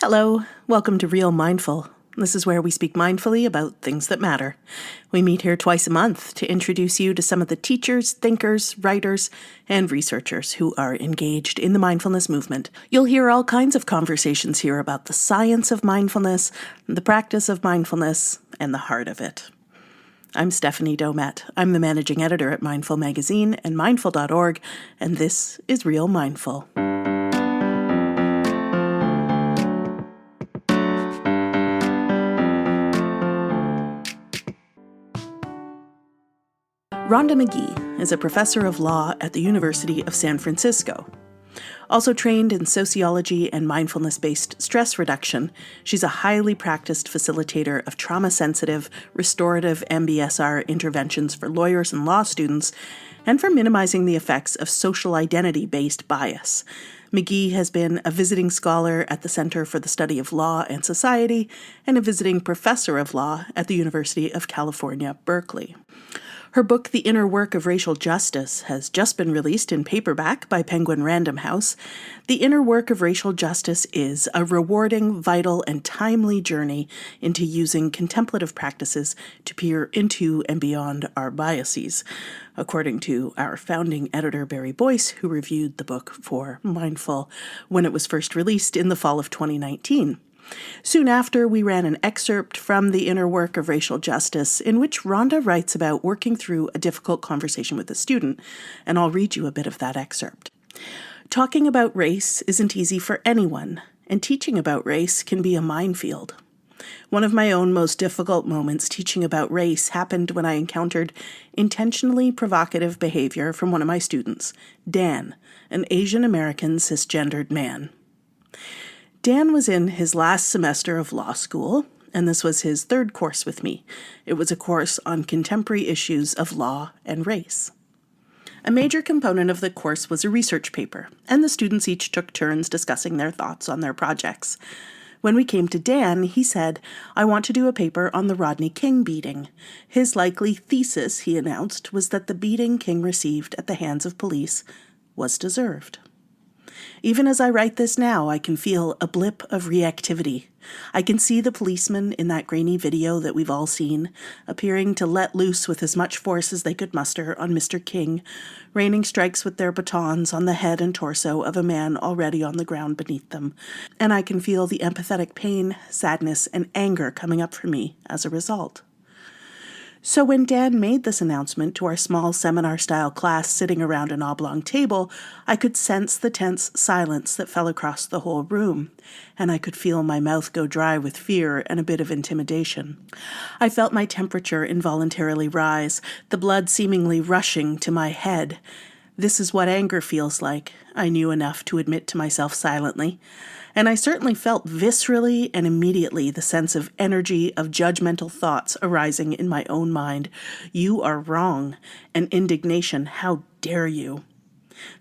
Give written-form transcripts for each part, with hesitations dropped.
Hello, welcome to Real Mindful. This is where we speak mindfully about things that matter. We meet here twice a month to introduce you to some of the teachers, thinkers, writers, and researchers who are engaged in the mindfulness movement. You'll hear all kinds of conversations here about the science of mindfulness, the practice of mindfulness, and the heart of it. I'm Stephanie Domet. I'm the managing editor at Mindful Magazine and mindful.org, and this is Real Mindful. Rhonda Magee is a professor of law at the University of San Francisco. Also trained in sociology and mindfulness-based stress reduction, she's a highly practiced facilitator of trauma-sensitive, restorative MBSR interventions for lawyers and law students, and for minimizing the effects of social identity-based bias. Magee has been a visiting scholar at the Center for the Study of Law and Society and a visiting professor of law at the University of California, Berkeley. Her book, The Inner Work of Racial Justice, has just been released in paperback by Penguin Random House. The Inner Work of Racial Justice is a rewarding, vital, and timely journey into using contemplative practices to peer into and beyond our biases, according to our founding editor, Barry Boyce, who reviewed the book for Mindful when it was first released in the fall of 2019. Soon after, we ran an excerpt from The Inner Work of Racial Justice, in which Rhonda writes about working through a difficult conversation with a student, and I'll read you a bit of that excerpt. Talking about race isn't easy for anyone, and teaching about race can be a minefield. One of my own most difficult moments teaching about race happened when I encountered intentionally provocative behavior from one of my students, Dan, an Asian American cisgendered man. Dan was in his last semester of law school, and this was his third course with me. It was a course on contemporary issues of law and race. A major component of the course was a research paper, and the students each took turns discussing their thoughts on their projects. When we came to Dan, he said, "I want to do a paper on the Rodney King beating." His likely thesis, he announced, was that the beating King received at the hands of police was deserved. Even as I write this now, I can feel a blip of reactivity. I can see the policemen in that grainy video that we've all seen, appearing to let loose with as much force as they could muster on Mr. King, raining strikes with their batons on the head and torso of a man already on the ground beneath them. And I can feel the empathetic pain, sadness, and anger coming up for me as a result. So when Dan made this announcement to our small seminar-style class sitting around an oblong table, I could sense the tense silence that fell across the whole room, and I could feel my mouth go dry with fear and a bit of intimidation. I felt my temperature involuntarily rise, the blood seemingly rushing to my head. This is what anger feels like, I knew enough to admit to myself silently. And I certainly felt viscerally and immediately the sense of energy of judgmental thoughts arising in my own mind. You are wrong. And indignation, how dare you?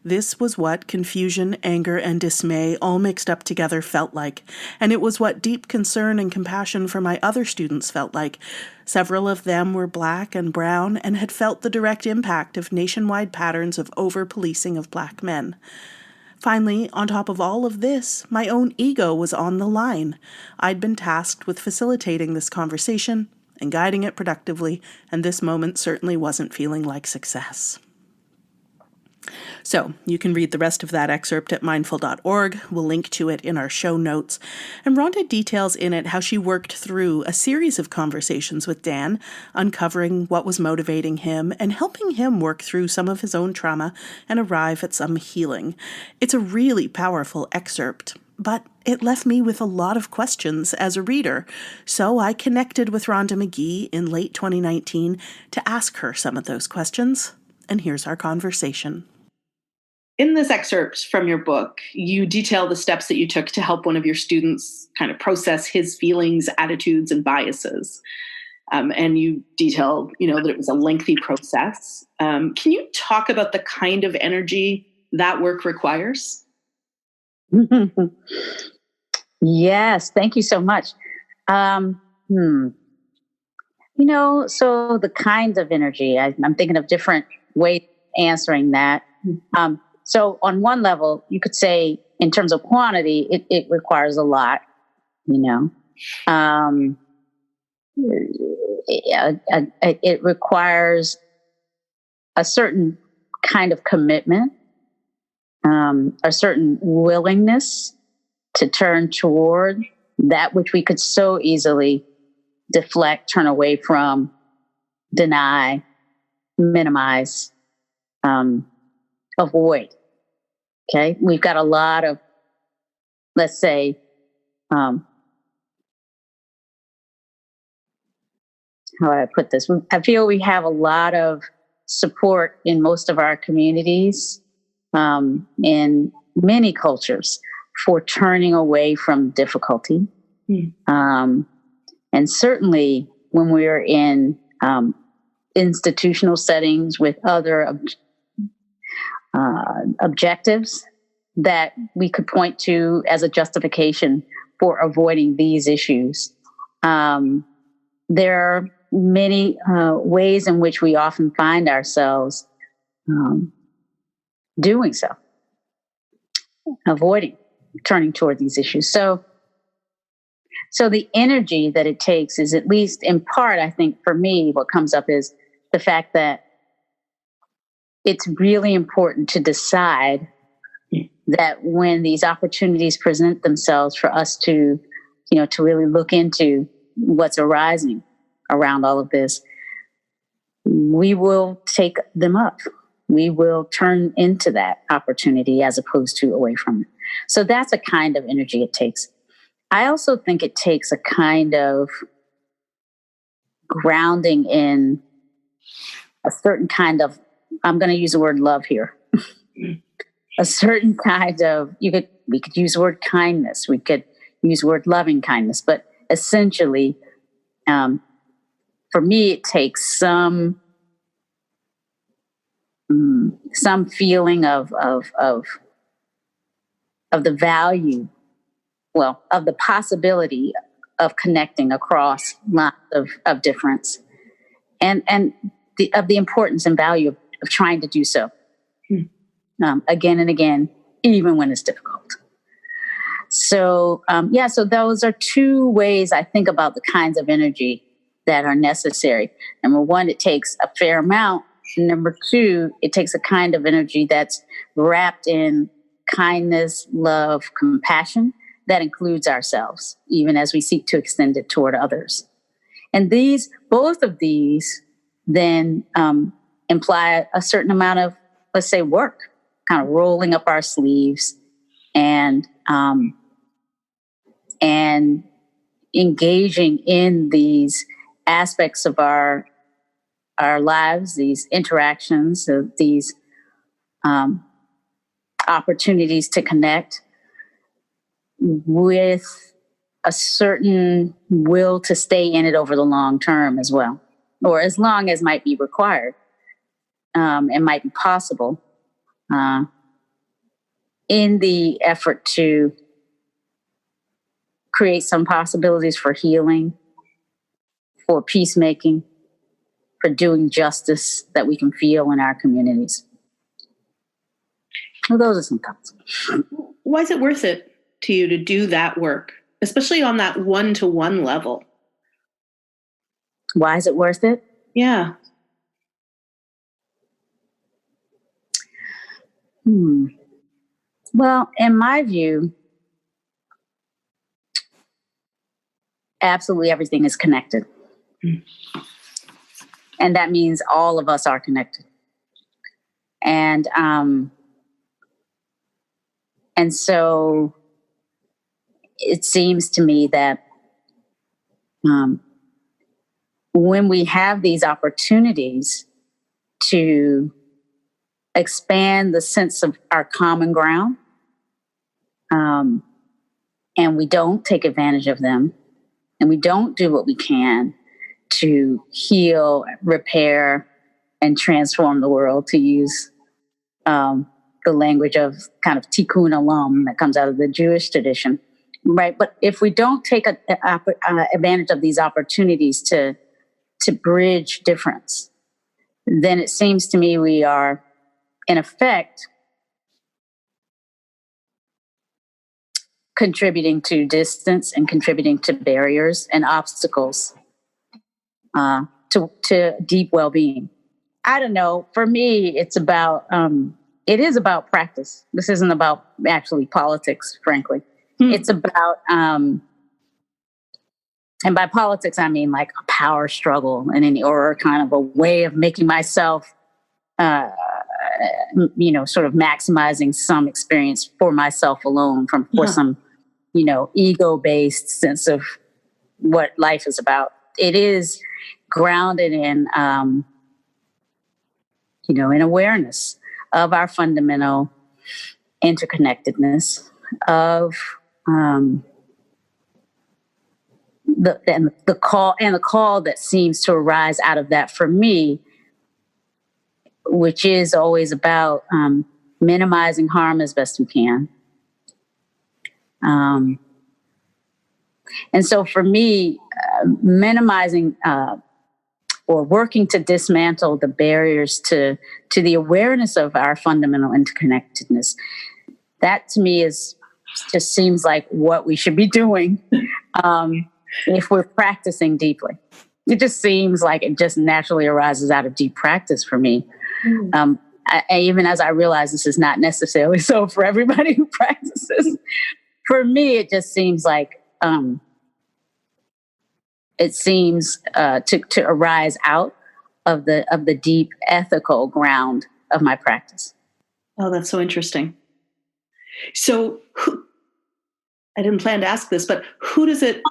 This was what confusion, anger, and dismay all mixed up together felt like, and it was what deep concern and compassion for my other students felt like. Several of them were Black and brown and had felt the direct impact of nationwide patterns of over-policing of Black men. Finally, on top of all of this, my own ego was on the line. I'd been tasked with facilitating this conversation and guiding it productively, and this moment certainly wasn't feeling like success. So, you can read the rest of that excerpt at mindful.org. We'll link to it in our show notes. And Rhonda details in it how she worked through a series of conversations with Dan, uncovering what was motivating him and helping him work through some of his own trauma and arrive at some healing. It's a really powerful excerpt, but it left me with a lot of questions as a reader. So I connected with Rhonda Magee in late 2019 to ask her some of those questions. And here's our conversation. In this excerpt from your book, you detail the steps that you took to help one of your students kind of process his feelings, attitudes, and biases. And you detail, that it was a lengthy process. Can you talk about the kind of energy that work requires? Yes, thank you so much. So the kinds of energy, I'm thinking of different ways of answering that. So on one level, you could say in terms of quantity, it requires a lot. you know. It requires a certain kind of commitment, a certain willingness to turn toward that which we could so easily deflect, turn away from, deny, minimize, avoid. Okay, we've got a lot of, let's say, how do I put this? I feel we have a lot of support in most of our communities, in many cultures, for turning away from difficulty. And certainly when we're in institutional settings with other objectives that we could point to as a justification for avoiding these issues. There are many ways in which we often find ourselves doing so, avoiding turning toward these issues. So the energy that it takes is, at least in part, I think for me, what comes up is the fact that it's really important to decide that when these opportunities present themselves for us to, to really look into what's arising around all of this, we will take them up. We will turn into that opportunity as opposed to away from it. So that's a kind of energy it takes. I also think it takes a kind of grounding in a certain kind of, I'm going to use the word love here. A certain kind of, we could use the word kindness. We could use the word loving kindness, but essentially, for me, it takes some feeling of the value, of the possibility of connecting across lots of difference, and of the importance and value of trying to do so again and again, even when it's difficult. So so those are two ways I think about the kinds of energy that are necessary. Number one, it takes a fair amount. Number two, it takes a kind of energy that's wrapped in kindness, love, compassion that includes ourselves, even as we seek to extend it toward others. And both of these then imply a certain amount of, let's say, work, kind of rolling up our sleeves and engaging in these aspects of our lives, these interactions, these opportunities to connect with a certain will to stay in it over the long term as well, or as long as might be required and might be possible in the effort to create some possibilities for healing, for peacemaking, for doing justice that we can feel in our communities. Well, those are some thoughts. Why is it worth it to you to do that work, especially on that one-to-one level? Why is it worth it? Yeah. Well, in my view, absolutely everything is connected. And that means all of us are connected. And so it seems to me that when we have these opportunities to expand the sense of our common ground, and we don't take advantage of them, and we don't do what we can to heal, repair, and transform the world, to use the language of kind of tikkun olam that comes out of the Jewish tradition, right? But if we don't take advantage of these opportunities to bridge difference, then it seems to me we are, in effect, contributing to distance and contributing to barriers and obstacles to deep well-being. I don't know. For me, it is about practice. This isn't about actually politics, frankly. It's about, and by politics, I mean like a power struggle or kind of a way of making myself, sort of maximizing some experience for myself alone for some, ego-based sense of what life is about. It is grounded in, in awareness of our fundamental interconnectedness, of the call that seems to arise out of that for me, which is always about minimizing harm as best we can. And so for me, minimizing or working to dismantle the barriers to the awareness of our fundamental interconnectedness, that to me just seems like what we should be doing if we're practicing deeply. It just seems like it just naturally arises out of deep practice for me. Even as I realize this is not necessarily so for everybody who practices. For me, it just seems like to arise out of the deep ethical ground of my practice. Oh, that's so interesting. So I didn't plan to ask this, but who does it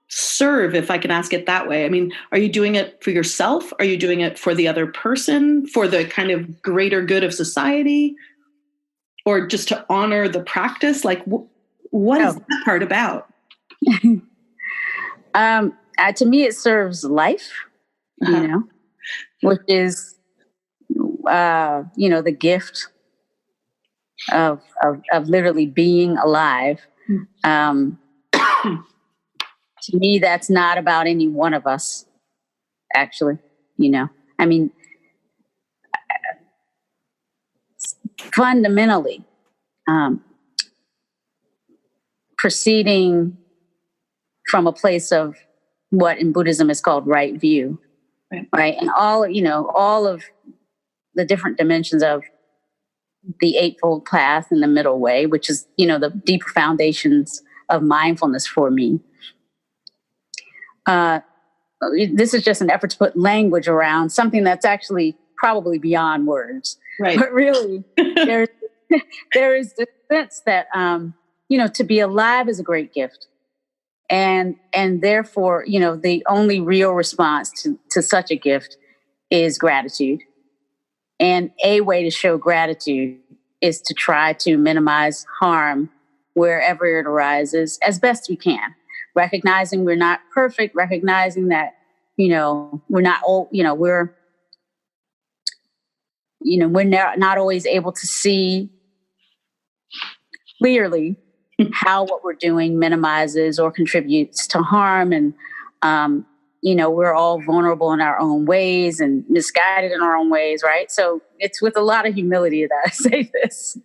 serve, if I can ask it that way? I mean, are you doing it for yourself? Are you doing it for the other person, for the kind of greater good of society, or just to honor the practice? Like, what is that part about? To me, it serves life, which is, the gift of literally being alive. To me, that's not about any one of us, actually. I mean, fundamentally, proceeding from a place of what in Buddhism is called right view, right? And all of the different dimensions of the Eightfold Path and the Middle Way, which is, the deeper foundations of mindfulness for me. This is just an effort to put language around something that's actually probably beyond words. Right. But really, there is the sense that, to be alive is a great gift. And therefore, the only real response to such a gift is gratitude. And a way to show gratitude is to try to minimize harm wherever it arises as best we can. Recognizing we're not perfect, recognizing that, we're not all, we're not always able to see clearly how what we're doing minimizes or contributes to harm. And, we're all vulnerable in our own ways and misguided in our own ways, right? So it's with a lot of humility that I say this.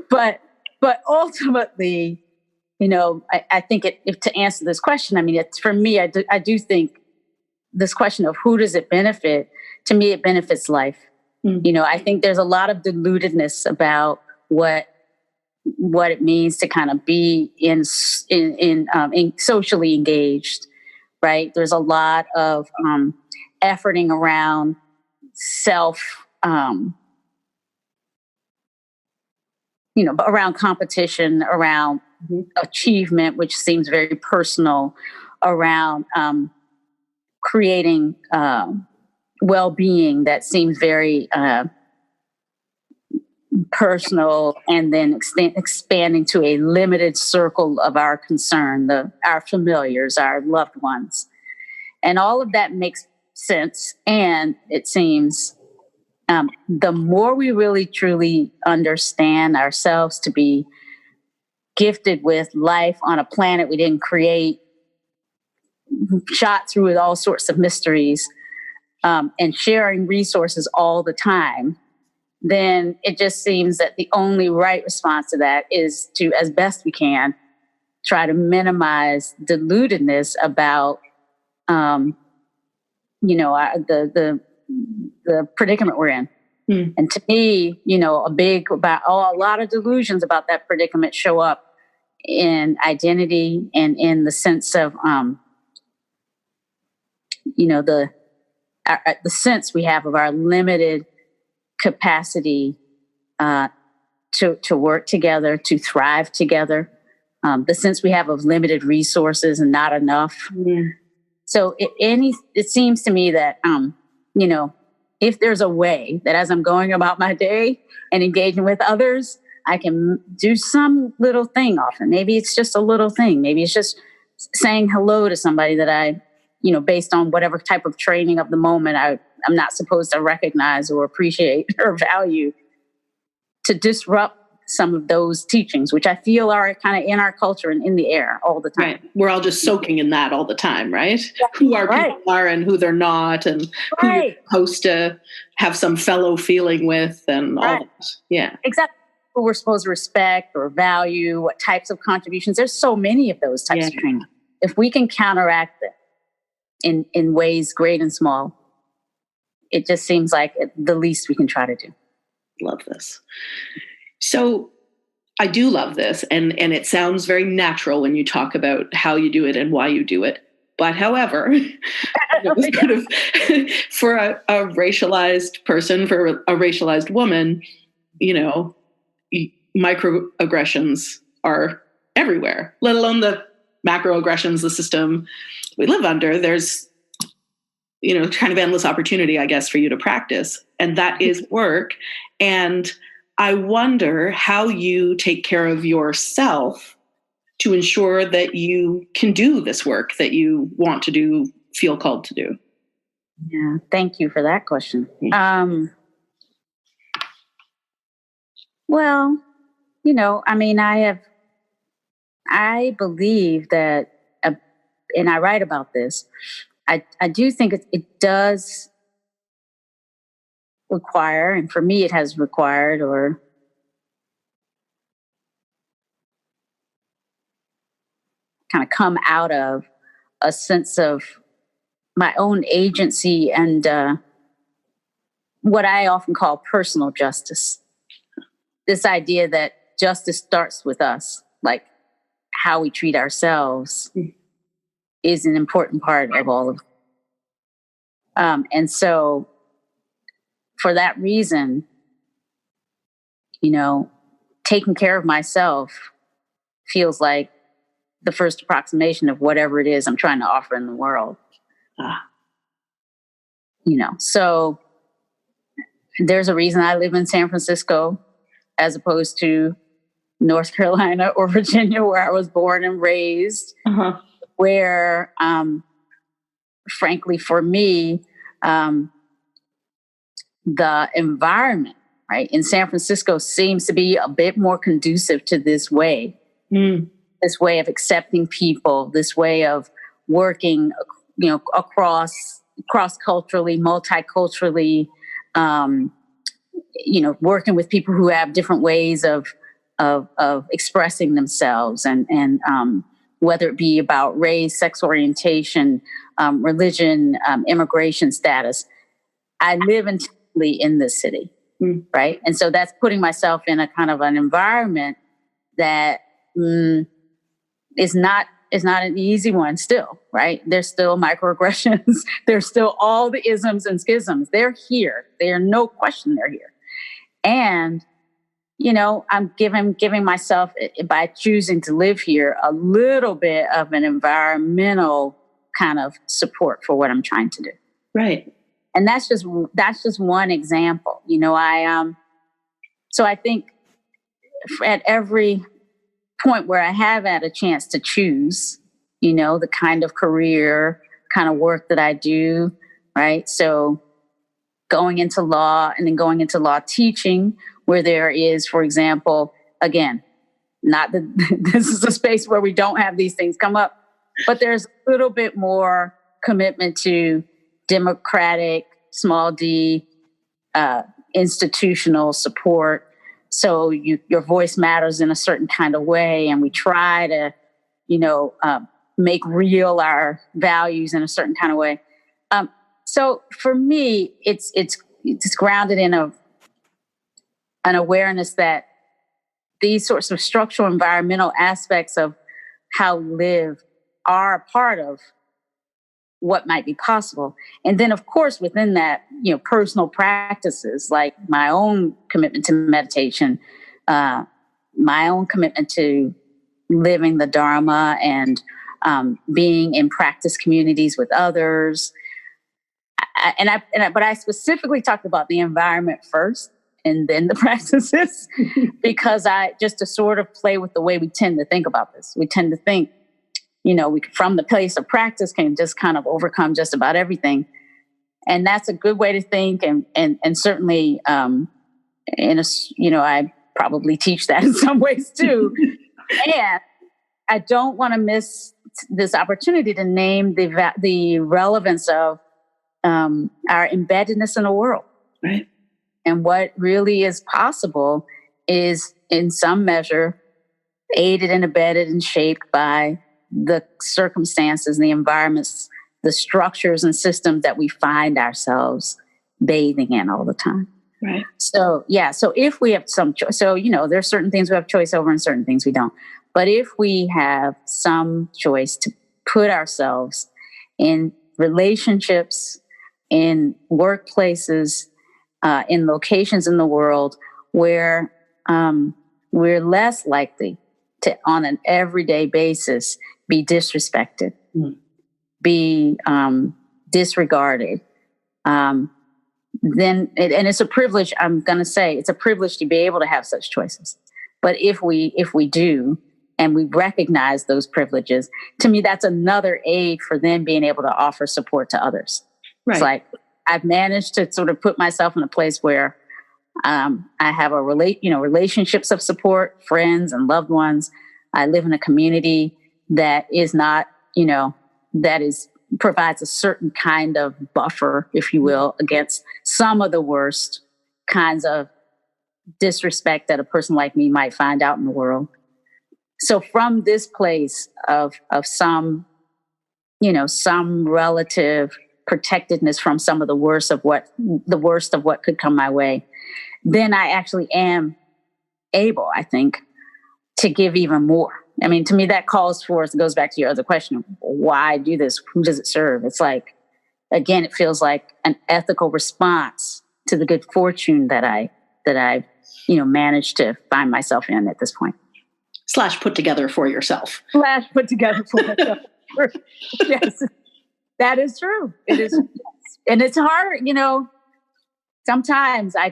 but ultimately, I think if to answer this question, I mean, it's for me, I do think this question of who does it benefit, to me, it benefits life. I think there's a lot of deludedness about what it means to kind of be in socially engaged, right? There's a lot of efforting around self, around competition, around achievement, which seems very personal, around creating well-being that seems very personal, and then expanding to a limited circle of our concern, our familiars, our loved ones. And all of that makes sense. And it seems the more we really truly understand ourselves to be gifted with life on a planet we didn't create, shot through with all sorts of mysteries, and sharing resources all the time, then it just seems that the only right response to that is to, as best we can, try to minimize deludedness about, the predicament we're in. And to me, a lot of delusions about that predicament show up in identity and in the sense of, the sense we have of our limited capacity to work together, to thrive together, the sense we have of limited resources and not enough. So it seems to me that, if there's a way that as I'm going about my day and engaging with others, I can do some little thing often. Maybe it's just a little thing. Maybe it's just saying hello to somebody that I, based on whatever type of training of the moment I'm not supposed to recognize or appreciate or value, to disrupt some of those teachings, which I feel are kind of in our culture and in the air all the time. Right. We're all just soaking in that all the time, right? Who our people are and who they're not, and who you're supposed to have some fellow feeling with, and all that. Yeah. Exactly. Who we're supposed to respect or value, what types of contributions. There's so many of those types of training. If we can counteract them in ways great and small, it just seems like the least we can try to do. Love this. So I do love this, and it sounds very natural when you talk about how you do it and why you do it. But however, sort of, for a racialized person, for a racialized woman, microaggressions are everywhere, let alone the macroaggressions, the system we live under. There's, kind of endless opportunity, I guess, for you to practice. And that is work. And I wonder how you take care of yourself to ensure that you can do this work that you want to do, feel called to do. Yeah, thank you for that question. Well, I believe that, and I write about this, I do think it does require, and for me it has required, or kind of come out of a sense of my own agency and what I often call personal justice. This idea that justice starts with us, like how we treat ourselves is an important part of all of it. And so for that reason, taking care of myself feels like the first approximation of whatever it is I'm trying to offer in the world. So there's a reason I live in San Francisco as opposed to North Carolina or Virginia, where I was born and raised, where, frankly, for me, the environment, right, in San Francisco seems to be a bit more conducive to this way of accepting people, this way of working, cross-culturally, multiculturally, working with people who have different ways of expressing themselves, and whether it be about race, sex orientation, religion, immigration status. I live entirely in this city, right? And so that's putting myself in a kind of an environment that is not an easy one still, right? There's still microaggressions. There's still all the isms and schisms. They're here. They are no question they're here. And, I'm giving myself, by choosing to live here, a little bit of an environmental kind of support for what I'm trying to do. Right. And that's just one example. So I think at every point where I have had a chance to choose, the kind of career, kind of work that I do, right? So going into law and then going into law teaching, where there is, for example, again, not that this is a space where we don't have these things come up, but there's a little bit more commitment to democratic, small d, institutional support. So your voice matters in a certain kind of way. And we try to make real our values in a certain kind of way. So for me, it's grounded in an awareness that these sorts of structural environmental aspects of how we live are a part of what might be possible. And then, of course, within that, personal practices like my own commitment to meditation, my own commitment to living the Dharma and being in practice communities with others. But I specifically talked about the environment first and then the practices, because just to sort of play with the way we tend to think about this. We tend to think, we from the place of practice can just kind of overcome just about everything. And that's a good way to think. And certainly, I probably teach that in some ways too. And I don't want to miss this opportunity to name the relevance of our embeddedness in the world. Right. And what really is possible is, in some measure, aided and abetted and shaped by the circumstances, the environments, the structures and systems that we find ourselves bathing in all the time. Right. So if we have some choice, there's certain things we have choice over and certain things we don't. But if we have some choice to put ourselves in relationships, in workplaces, in locations in the world where we're less likely to, on an everyday basis, be disrespected, be disregarded, then it's a privilege. I'm going to say it's a privilege to be able to have such choices. But if we do, and we recognize those privileges, to me, that's another aid for them being able to offer support to others. Right. It's like I've managed to sort of put myself in a place where I have relationships of support, friends and loved ones. I live in a community that is not, provides a certain kind of buffer, if you will, against some of the worst kinds of disrespect that a person like me might find out in the world. So from this place of some relative protectedness from some of the worst of what could come my way, then I actually am able, I think, to give even more. I mean, to me, that goes back to your other question. Why do this? Who does it serve? It's like, again, it feels like an ethical response to the good fortune that I've managed to find myself in at this point. / put together for yourself. / put together for myself. Yes, that is true. It is. And it's hard, sometimes I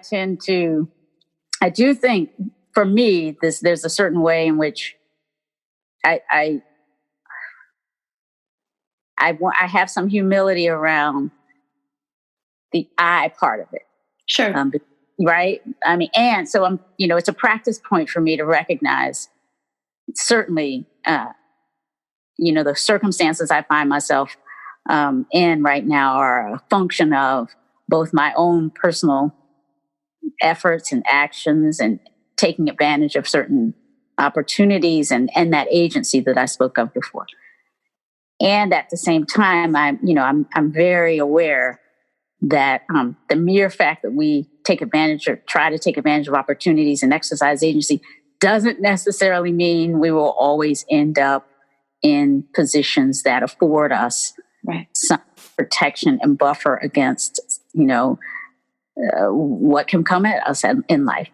do think for me, there's a certain way in which I have some humility around the I part of it. Sure. Right. I mean, and so it's a practice point for me to recognize certainly, the circumstances I find myself in right now are a function of both my own personal efforts and actions and taking advantage of certain opportunities and that agency that I spoke of before. And at the same time, I'm very aware that the mere fact that we take advantage or try to take advantage of opportunities and exercise agency doesn't necessarily mean we will always end up in positions that afford us some protection and buffer against, what can come at us in life,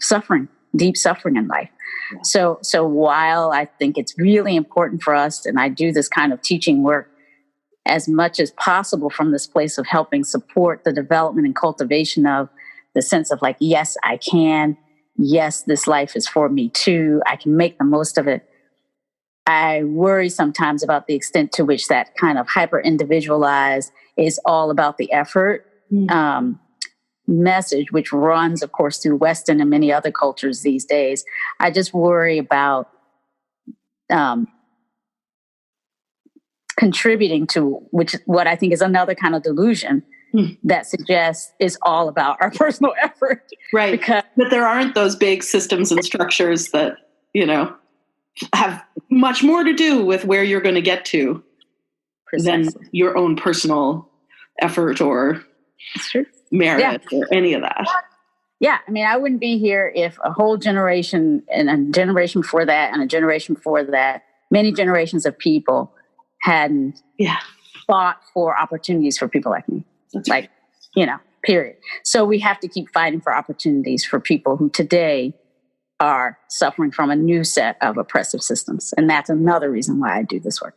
deep suffering in life. Yeah. So while I think it's really important for us, and I do this kind of teaching work as much as possible from this place of helping support the development and cultivation of the sense of like, yes, I can. Yes, this life is for me too. I can make the most of it. I worry sometimes about the extent to which that kind of hyper individualized is all about the effort message, which runs, of course, through Western and many other cultures these days. I just worry about contributing to what I think is another kind of delusion that suggests it's all about our personal effort. Right. Because that there aren't those big systems and structures that, have much more to do with where you're going to get to Precisely. than your own personal effort or merit or any of that. Yeah. I mean, I wouldn't be here if a whole generation and a generation before that and a generation before that, many generations of people hadn't fought for opportunities for people like me. That's right. Period. So we have to keep fighting for opportunities for people who today are suffering from a new set of oppressive systems. And that's another reason why I do this work.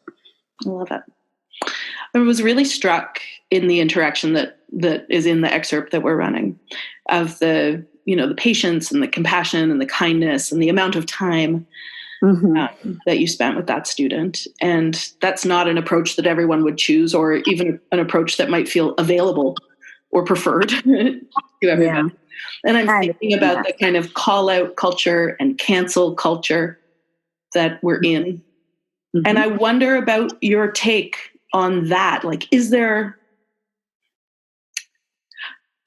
I love it. I was really struck in the interaction that is in the excerpt that we're running of the patience and the compassion and the kindness and the amount of time that you spent with that student. And that's not an approach that everyone would choose, or even an approach that might feel available or preferred to everyone. And I'm thinking about the kind of call out culture and cancel culture that we're in. And I wonder about your take on that. Like, is there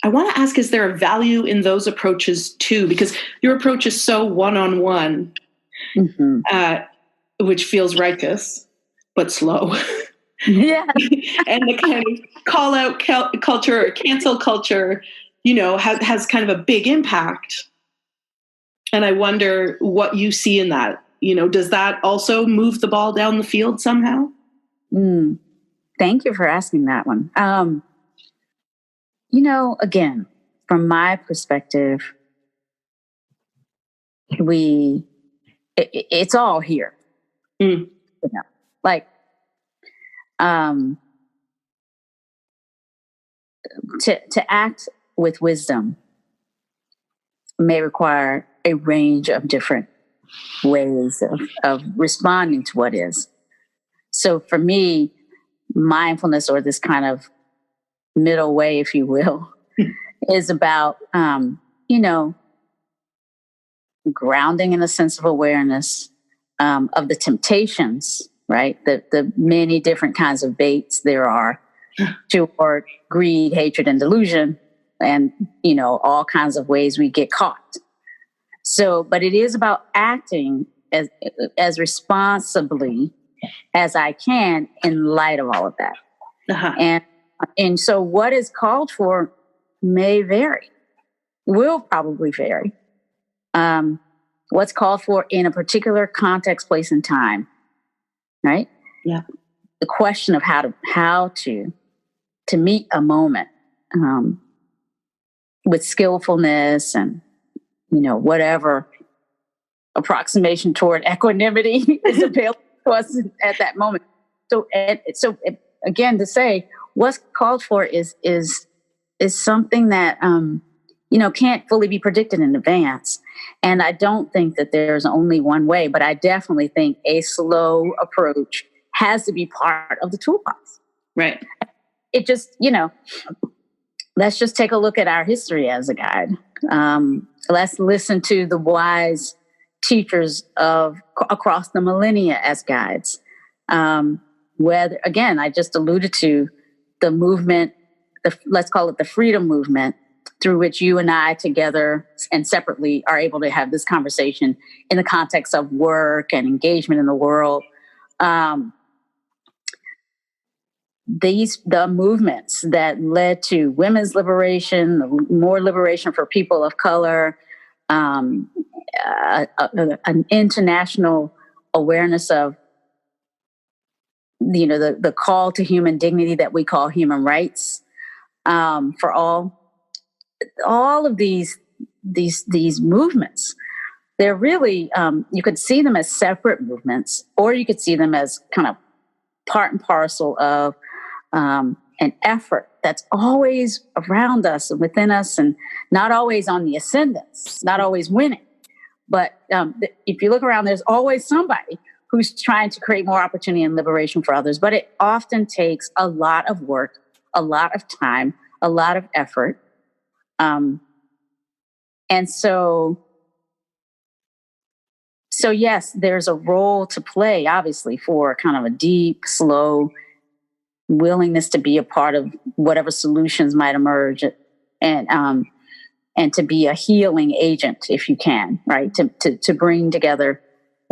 a value in those approaches too? Because your approach is so one-on-one, which feels righteous, but slow. Yeah. And the kind of call out culture or cancel culture, has kind of a big impact. And I wonder what you see in that. Does that also move the ball down the field somehow? Thank you for asking that one. Again, from my perspective, it's all here. To act with wisdom may require a range of different ways of responding to what is. So for me, mindfulness, or this kind of middle way, if you will, is about, grounding in a sense of awareness of the temptations, right? The many different kinds of baits there are toward greed, hatred, and delusion, and, all kinds of ways we get caught. So, but it is about acting as responsibly as I can in light of all of that. And so what is called for may vary, will probably vary. What's called for in a particular context, place, and time, right? Yeah. The question of how to meet a moment with skillfulness and, whatever approximation toward equanimity is available to us at that moment. So again, to say what's called for is something that, can't fully be predicted in advance. And I don't think that there's only one way, but I definitely think a slow approach has to be part of the toolbox. Right. It just, let's just take a look at our history as a guide. Let's listen to the wise teachers across the millennia as guides. Whether, again, I just alluded to the movement, let's call it the freedom movement, through which you and I together and separately are able to have this conversation in the context of work and engagement in the world. The movements that led to women's liberation, more liberation for people of color, an international awareness of, the call to human dignity that we call human rights for all of these movements. They're really, you could see them as separate movements, or you could see them as kind of part and parcel of an effort that's always around us and within us, and not always on the ascendance, not always winning. But if you look around, there's always somebody who's trying to create more opportunity and liberation for others. But it often takes a lot of work, a lot of time, a lot of effort. And so yes, there's a role to play, obviously, for kind of a deep, slow willingness to be a part of whatever solutions might emerge, and to be a healing agent, if you can, right? To bring together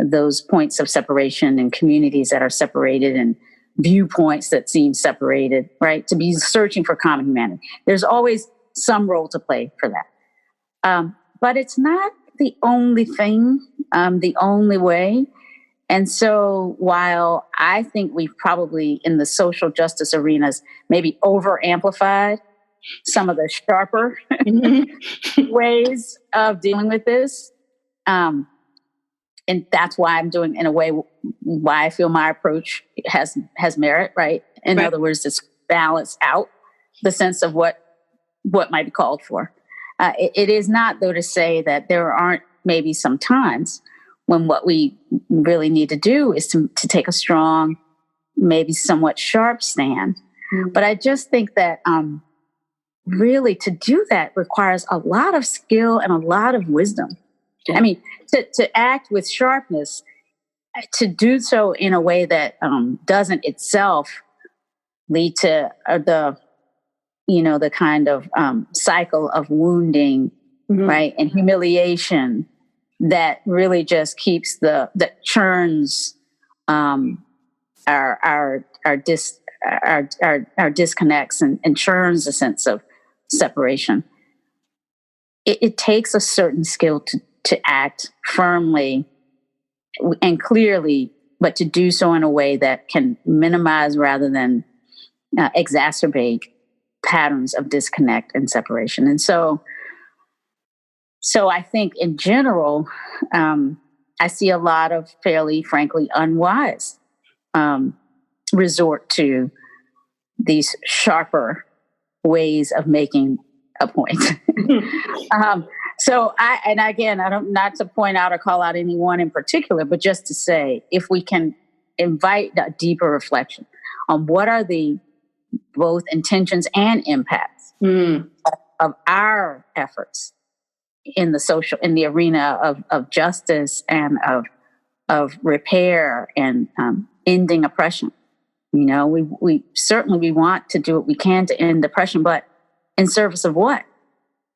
those points of separation and communities that are separated and viewpoints that seem separated, right? To be searching for common humanity. There's always some role to play for that. But it's not the only thing, the only way. And so while I think we've probably in the social justice arenas maybe over amplified some of the sharper ways of dealing with this, and that's why I'm doing, in a way, why I feel my approach has merit, right? In other words, it's balance out the sense of what might be called for. It is not, though, to say that there aren't maybe some times when what we really need to do is to take a strong, maybe somewhat sharp stand. Mm-hmm. But I just think that really to do that requires a lot of skill and a lot of wisdom. Yeah. I mean, to act with sharpness, to do so in a way that doesn't itself lead to the kind of cycle of wounding, mm-hmm. right, and humiliation that really just keeps that churns our disconnects and churns a sense of separation. It takes a certain skill to act firmly and clearly, but to do so in a way that can minimize rather than exacerbate patterns of disconnect and separation. And so I think in general, I see a lot of fairly, frankly, unwise resort to these sharper ways of making a point. So I don't, not to point out or call out anyone in particular, but just to say, if we can invite a deeper reflection on what are the both intentions and impacts of our efforts in the arena of justice and of repair and ending oppression. You know, we certainly want to do what we can to end oppression, but in service of what?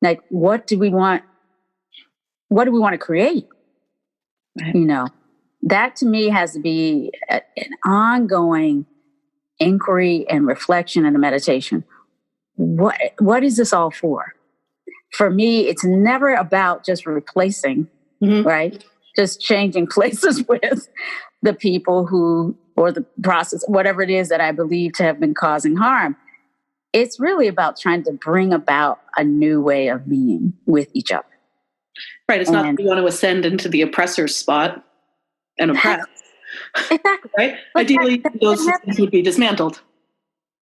Like, what do we want? What do we want to create? Right. You know, that to me has to be an ongoing inquiry and reflection and a meditation. What is this all for? For me, it's never about just replacing, mm-hmm. right? Just changing places with the people or the process, whatever it is that I believe to have been causing harm. It's really about trying to bring about a new way of being with each other. Right. It's not that you want to ascend into the oppressor's spot and oppress. Exactly. Right? Ideally, those systems would be dismantled.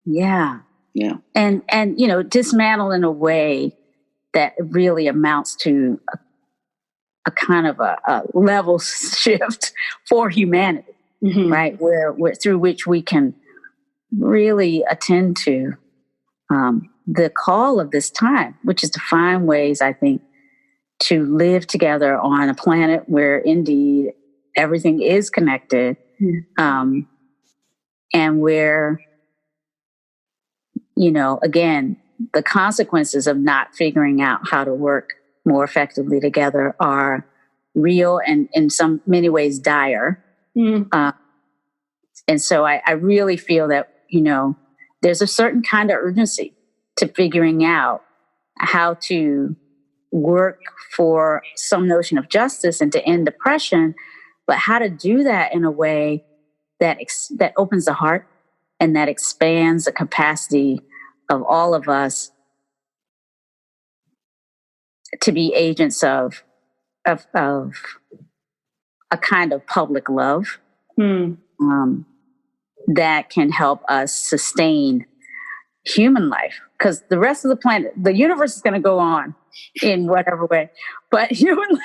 Yeah. Yeah. And dismantle in a way that really amounts to a kind of a level shift for humanity, mm-hmm. right? Where through which we can really attend to the call of this time, which is to find ways, I think, to live together on a planet where indeed everything is connected, and where, again, the consequences of not figuring out how to work more effectively together are real and in many ways dire. And so I really feel that, there's a certain kind of urgency to figuring out how to work for some notion of justice and to end oppression, but how to do that in a way that opens the heart and that expands the capacity of all of us to be agents of a kind of public love that can help us sustain human life. Because the rest of the planet, the universe is going to go on in whatever way, but human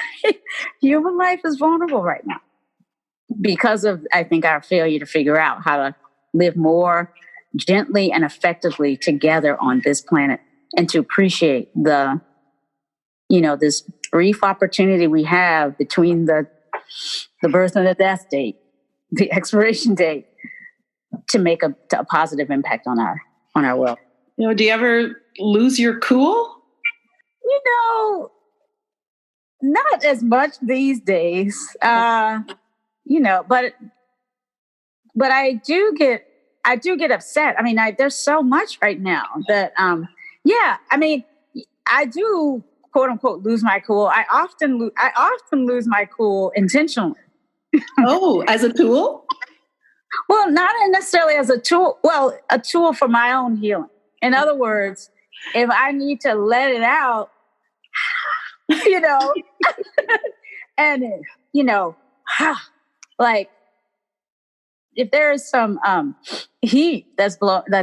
life is vulnerable right now because of, I think, our failure to figure out how to live more gently and effectively together on this planet, and to appreciate this brief opportunity we have between the birth and the death date, the expiration date, to make a positive impact on our world. Do you ever lose your cool? Not as much these days. but I do get upset. I mean, there's so much right now that, I mean, I do quote unquote lose my cool. I often lose my cool intentionally. Oh, as a tool? Well, not necessarily as a tool. Well, a tool for my own healing. In other words, if I need to let it out, and like if there is some heat that's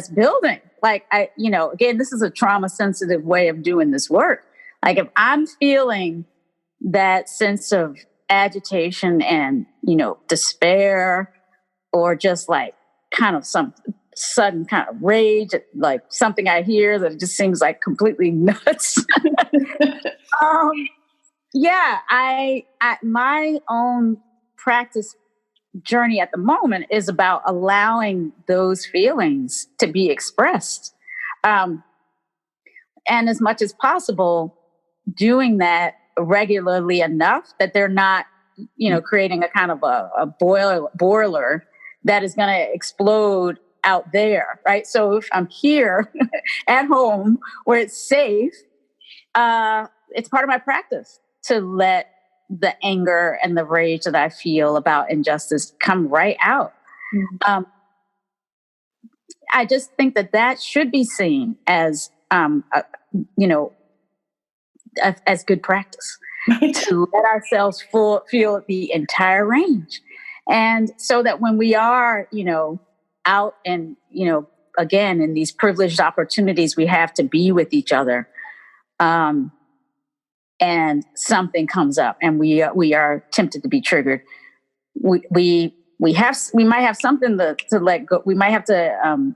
building, like again, this is a trauma sensitive way of doing this work. Like if I'm feeling that sense of agitation and despair, or just like kind of some sudden kind of rage, like something I hear that just seems like completely nuts. I my own practice journey at the moment is about allowing those feelings to be expressed. And as much as possible, doing that regularly enough that they're not, creating a kind of a boiler that is going to explode out there, right? So if I'm here at home where it's safe, it's part of my practice to let the anger and the rage that I feel about injustice come right out. Mm-hmm. I just think that should be seen as, as good practice to let ourselves feel the entire range. And so that when we are, out and, again, in these privileged opportunities we have to be with each other, and something comes up and we are tempted to be triggered, we might have something to let go. We might have to,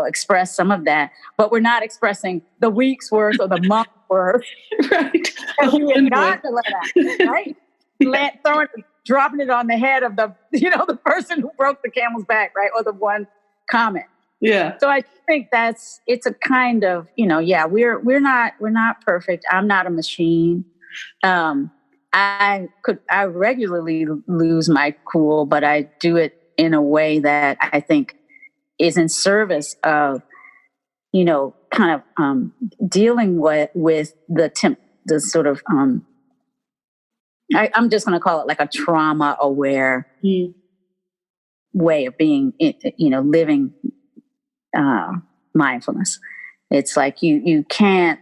express some of that, but we're not expressing the week's worth or the month's worth. Right. And we have got to let out, right? Dropping it on the head of the, the person who broke the camel's back, right? Or the one comment. Yeah. So I think it's a kind of, we're not perfect. I'm not a machine. I regularly lose my cool, but I do it in a way that I think is in service of, kind of dealing with the sort of, I'm just going to call it like a trauma aware way of being, living mindfulness. It's like you can't.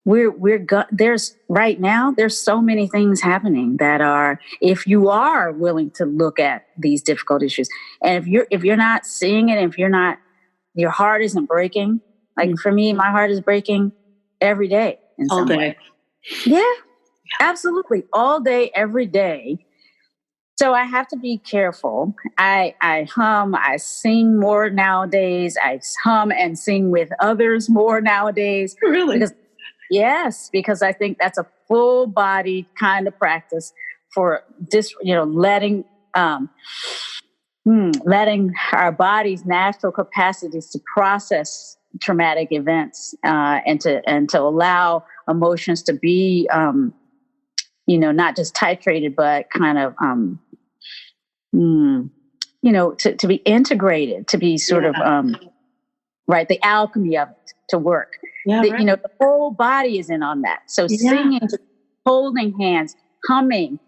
There's right now. There's so many things happening that are, if you are willing to look at these difficult issues, and if you're not seeing it, if you're not, your heart isn't breaking. Like for me, my heart is breaking every day in some way. Yeah, absolutely, all day, every day. So I have to be careful. I hum, I sing more nowadays. I hum and sing with others more nowadays. Really? Because I think that's a full body kind of practice for letting our body's natural capacities to process traumatic events, and to allow emotions to be not just titrated, but kind of to be integrated, to be sort of right, the alchemy of it to work. Yeah, right. The whole body is in on that. So singing, holding hands, humming,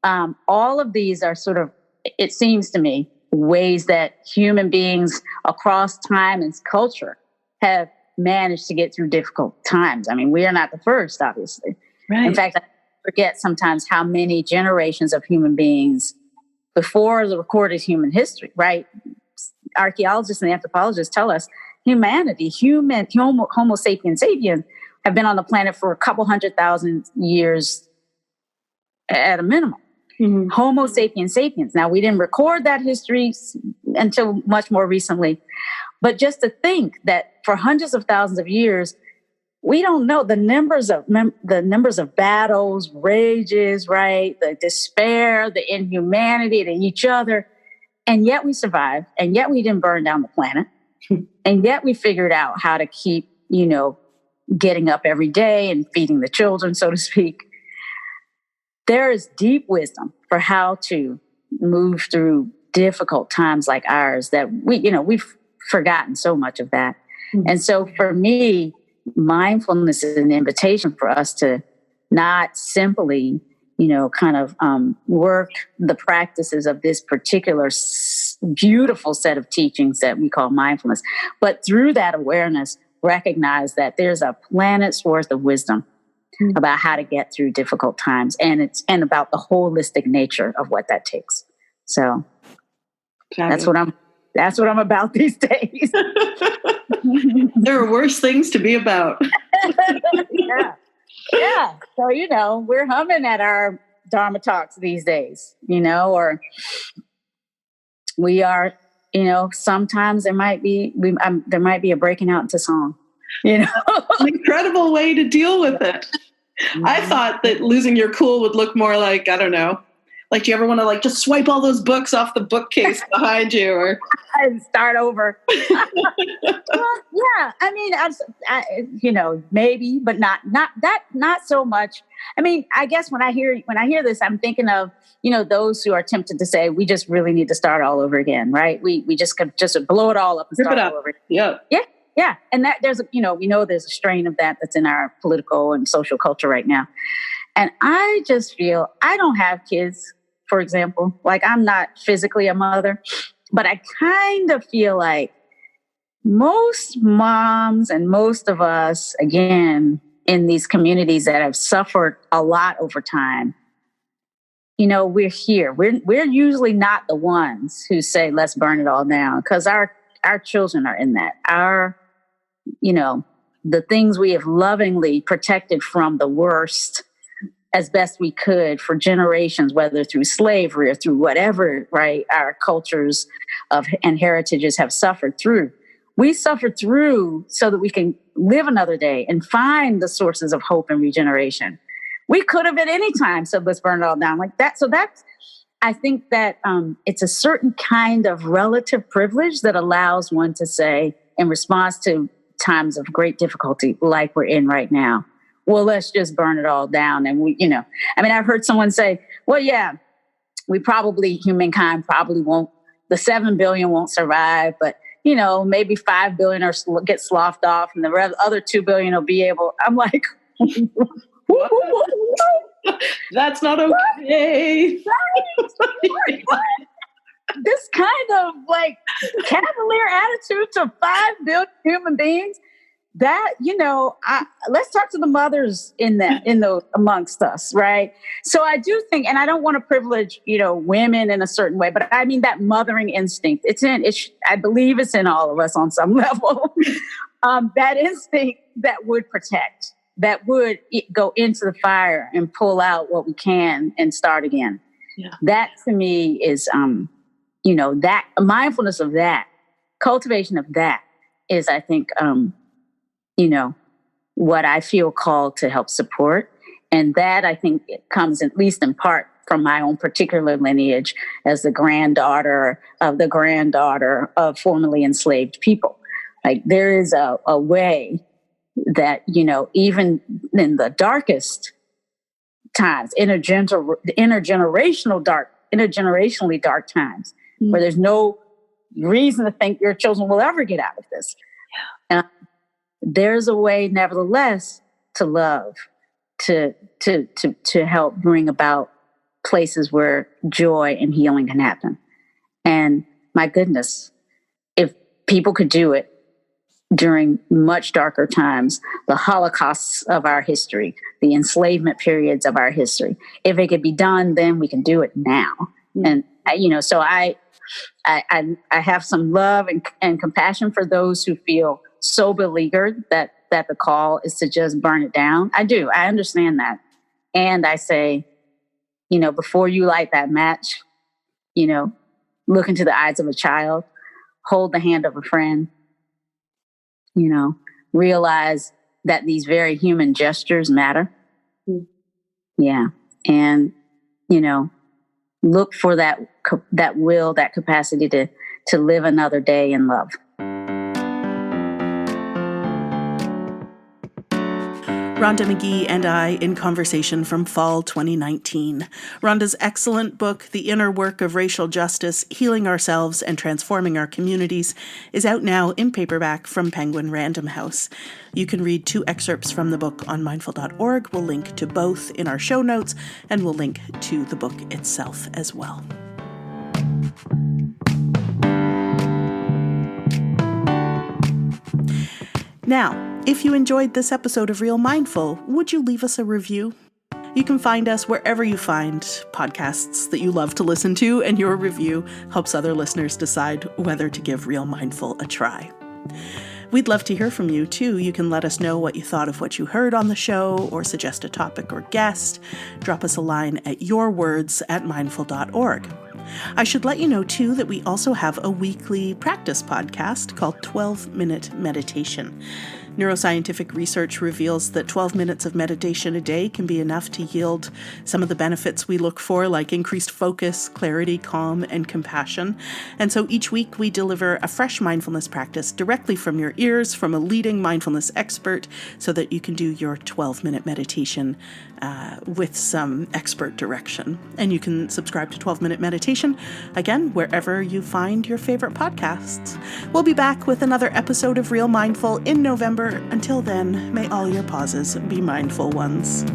all of these are sort of, it seems to me, ways that human beings across time and culture have managed to get through difficult times. I mean, we are not the first, obviously. Right. In fact, I forget sometimes how many generations of human beings before the recorded human history, right? Archaeologists and anthropologists tell us humanity, Homo sapiens sapiens, have been on the planet for a couple 100,000 years at a minimum. Mm-hmm. Homo sapiens sapiens. Now, we didn't record that history until much more recently. But just to think that for hundreds of thousands of years, we don't know the numbers of battles, rages, right? The despair, the inhumanity to each other. And yet we survived. And yet we didn't burn down the planet. And yet we figured out how to keep, getting up every day and feeding the children, so to speak. There is deep wisdom for how to move through difficult times like ours that we've forgotten so much of that. Mm-hmm. And so for me, mindfulness is an invitation for us to not simply, work the practices of this particular beautiful set of teachings that we call mindfulness, but through that awareness, recognize that there's a planet's worth of wisdom about how to get through difficult times, and about the holistic nature of what that takes. So that's what I'm about these days. There are worse things to be about. Yeah. So, we're humming at our Dharma talks these days, or we are, sometimes there might be a breaking out into song, An incredible way to deal with it. Mm-hmm. I thought that losing your cool would look more like, I don't know, like, do you ever want to just swipe all those books off the bookcase behind you, or and start over? Well, yeah. I mean, maybe, but not so much. I mean, I guess when I hear this, I'm thinking of, those who are tempted to say, we just really need to start all over again, right? We just could just blow it all up and start all over again. Yeah. Yeah. Yeah. And that we know there's a strain of that's in our political and social culture right now. And I just feel, I don't have kids, for example, I'm not physically a mother, but I kind of feel like most moms and most of us, again, in these communities that have suffered a lot over time, we're here. We're usually not the ones who say, let's burn it all down, because our children are in that. The things we have lovingly protected from the worst as best we could for generations, whether through slavery or through whatever, right, our cultures and heritages have suffered through. We suffered through so that we can live another day and find the sources of hope and regeneration. We could have at any time said, let's burn it all down like that. So I think that it's a certain kind of relative privilege that allows one to say, in response to times of great difficulty like we're in right now, well, let's just burn it all down. And I've heard someone say, well, yeah, humankind probably won't, the 7 billion won't survive, but, maybe 5 billion get sloughed off and the other 2 billion will be able, I'm like, that's not okay. This kind of cavalier attitude to 5 billion human beings, that, let's talk to the mothers in those amongst us, right? So I do think, and I don't want to privilege, women in a certain way, but I mean that mothering instinct. I believe it's in all of us on some level. That instinct that would protect, that would go into the fire and pull out what we can and start again. Yeah. That to me is, that mindfulness of that, cultivation of that is, I think, what I feel called to help support. And that, I think, it comes at least in part from my own particular lineage as the granddaughter of formerly enslaved people. There is a way that, even in the darkest times, intergenerationally dark times, mm-hmm. where there's no reason to think your children will ever get out of this. Yeah. There's a way, nevertheless, to love, to help bring about places where joy and healing can happen. And my goodness, if people could do it during much darker times, the Holocausts of our history, the enslavement periods of our history, if it could be done, then we can do it now. Mm-hmm. And, so I have some love and compassion for those who feel so beleaguered that the call is to just burn it down. I do. I understand that. And I say, before you light that match, look into the eyes of a child, hold the hand of a friend, realize that these very human gestures matter. Mm. Yeah. And, look for that will, that capacity to live another day in love. Rhonda Magee and I in conversation from fall 2019. Rhonda's excellent book, The Inner Work of Racial Justice, Healing Ourselves and Transforming Our Communities, is out now in paperback from Penguin Random House. You can read 2 excerpts from the book on mindful.org. We'll link to both in our show notes, and we'll link to the book itself as well. Now, if you enjoyed this episode of Real Mindful, would you leave us a review? You can find us wherever you find podcasts that you love to listen to, and your review helps other listeners decide whether to give Real Mindful a try. We'd love to hear from you, too. You can let us know what you thought of what you heard on the show, or suggest a topic or guest. Drop us a line at yourwords@mindful.org. I should let you know, too, that we also have a weekly practice podcast called 12-Minute Meditation. Neuroscientific research reveals that 12 minutes of meditation a day can be enough to yield some of the benefits we look for, like increased focus, clarity, calm, and compassion. And so each week we deliver a fresh mindfulness practice directly from your ears from a leading mindfulness expert so that you can do your 12-minute meditation with some expert direction. And you can subscribe to 12-Minute Meditation, again, wherever you find your favorite podcasts. We'll be back with another episode of Real Mindful in November. Until then, may all your pauses be mindful ones.